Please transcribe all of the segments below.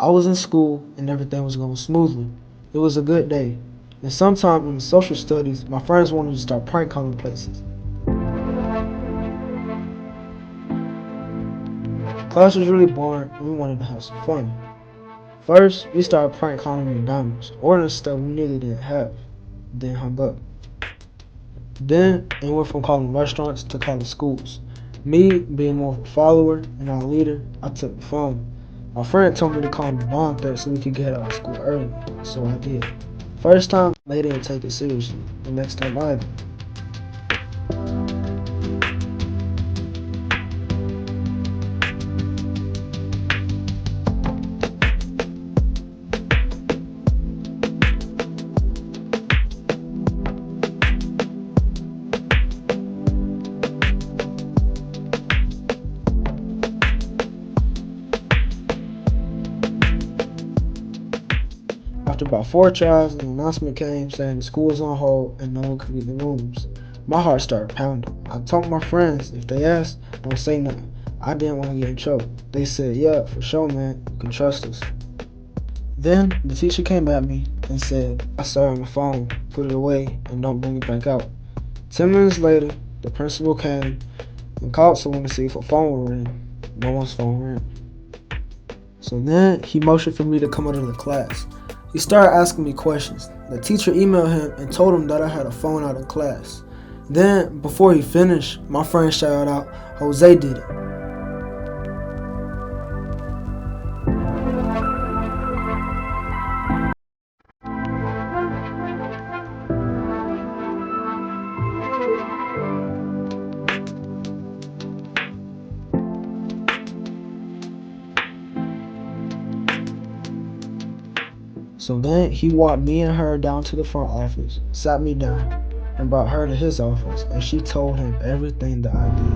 I was in school and everything was going smoothly. It was a good day. And sometime in social studies, my friends wanted to start prank calling places. Class was really boring and we wanted to have some fun. First, we started prank calling McDonald's, ordering stuff we nearly didn't have, then hung up. Then it went from calling restaurants to calling schools. Me, being more of a follower and our leader, I took the phone. My friend told me to call the bomb threat so we could get out of school early, so I did. First time, they didn't take it seriously. The next time either. After about 4 tries, an announcement came saying the school was on hold and no one could leave the rooms. My heart started pounding. I told my friends, if they asked, don't say nothing. I didn't want to get in trouble. They said, yeah, for sure, man. You can trust us. Then the teacher came at me and said, I saw it on the phone, put it away, and don't bring it back out. 10 minutes later, the principal came and called someone to see if a phone would ring. No one's phone rang. So then he motioned for me to come out of the class. He started asking me questions. The teacher emailed him and told him that I had a phone out of class. Then, before he finished, my friend shouted out, Jose did it. So then he walked me and her down to the front office, sat me down, and brought her to his office, and she told him everything that I did.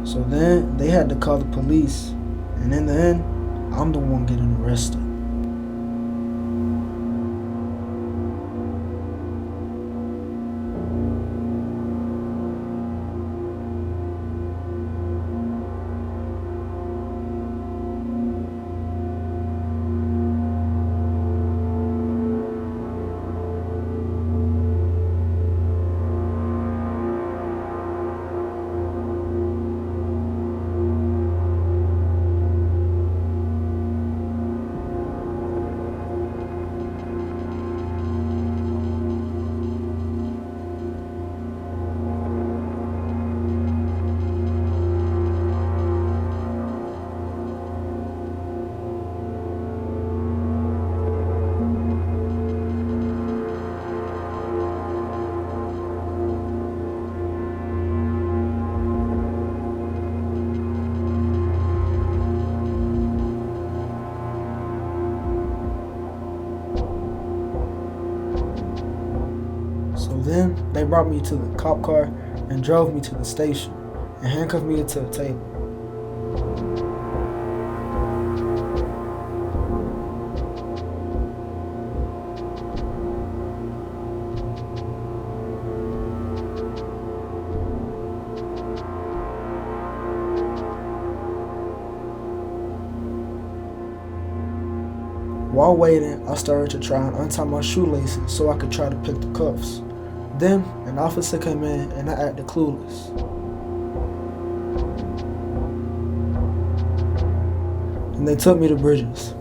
So then they had to call the police, and in the end, I'm the one getting arrested. So then they brought me to the cop car and drove me to the station and handcuffed me to a table. While waiting, I started to try and untie my shoelaces so I could try to pick the cuffs. Then, an officer came in and I acted clueless. And they took me to Bridges.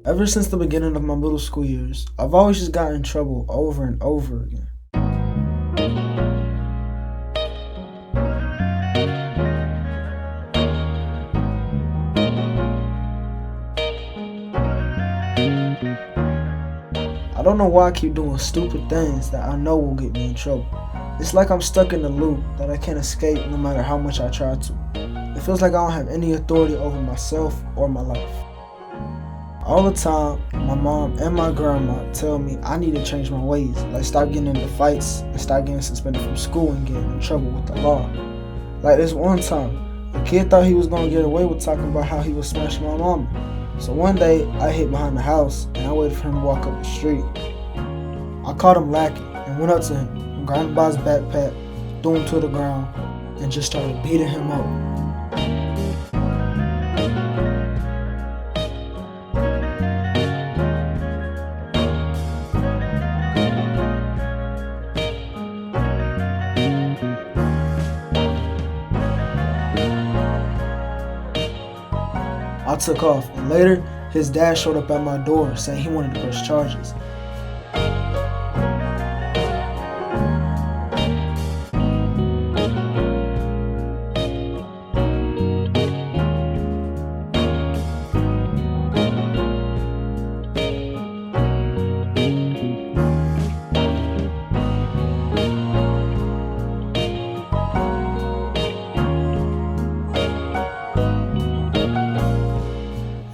Ever since the beginning of my middle school years, I've always just gotten in trouble over and over again. I don't know why I keep doing stupid things that I know will get me in trouble. It's like I'm stuck in a loop that I can't escape no matter how much I try to. It feels like I don't have any authority over myself or my life. All the time, my mom and my grandma tell me I need to change my ways, like stop getting into fights and stop getting suspended from school and getting in trouble with the law. Like this one time, a kid thought he was gonna get away with talking about how he was smashing my mama. So one day, I hid behind the house and I waited for him to walk up the street. I caught him lacking and went up to him, grabbed him by his backpack, threw him to the ground, and just started beating him up. I took off, and later, his dad showed up at my door saying he wanted to press charges.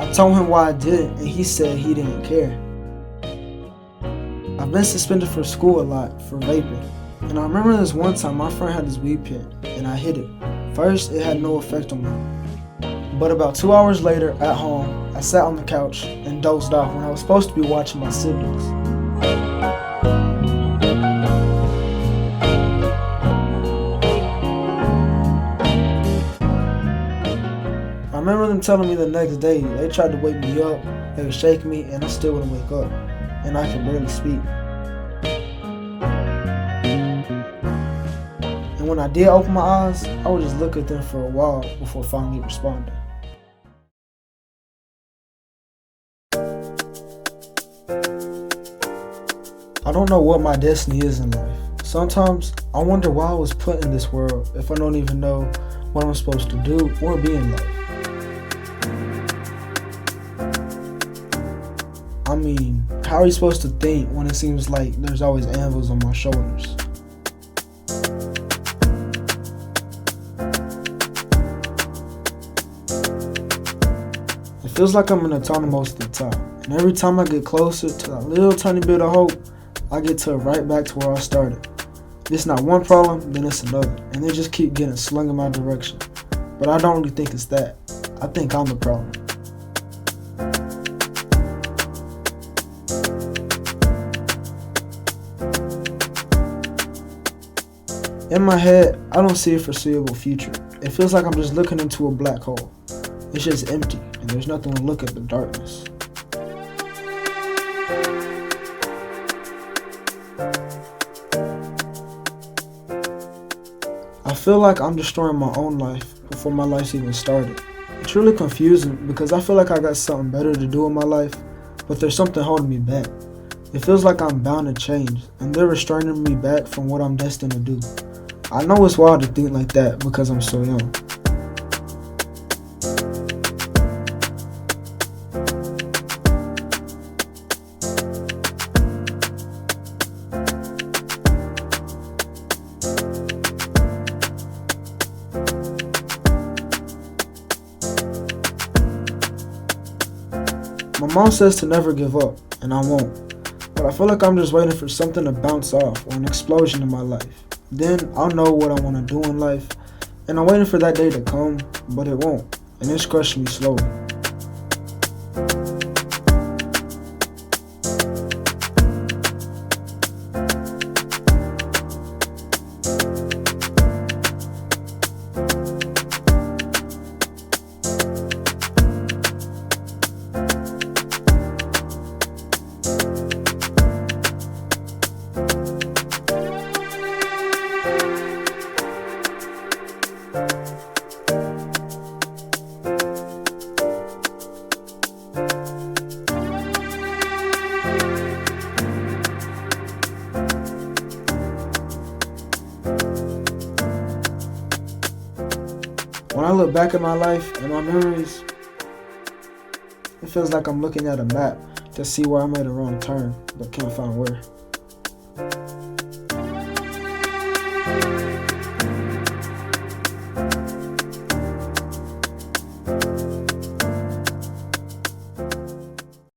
I told him why I did it, and he said he didn't care. I've been suspended from school a lot for vaping, and I remember this one time my friend had this weed pen, and I hit it. First, it had no effect on me. But about 2 hours later, at home, I sat on the couch and dozed off when I was supposed to be watching my siblings. I remember them telling me the next day they tried to wake me up, they would shake me, and I still wouldn't wake up, and I could barely speak. And when I did open my eyes, I would just look at them for a while before finally responding. I don't know what my destiny is in life. Sometimes I wonder why I was put in this world if I don't even know what I'm supposed to do or be in life. I mean, how are you supposed to think when it seems like there's always anvils on my shoulders? It feels like I'm in a tunnel most of the time, and every time I get closer to that little tiny bit of hope, I get to right back to where I started. If it's not one problem, then it's another, and they just keep getting slung in my direction. But I don't really think it's that. I think I'm the problem. In my head, I don't see a foreseeable future. It feels like I'm just looking into a black hole. It's just empty, and there's nothing to look at but darkness. I feel like I'm destroying my own life before my life's even started. It's really confusing because I feel like I got something better to do in my life, but there's something holding me back. It feels like I'm bound to change, and they're restraining me back from what I'm destined to do. I know it's wild to think like that because I'm so young. My mom says to never give up, and I won't. But I feel like I'm just waiting for something to bounce off or an explosion in my life. Then I'll know what I want to do in life, and I'm waiting for that day to come, but it won't, and it's crushing me slowly. When I look back at my life and my memories, it feels like I'm looking at a map to see where I made a wrong turn, but can't find where.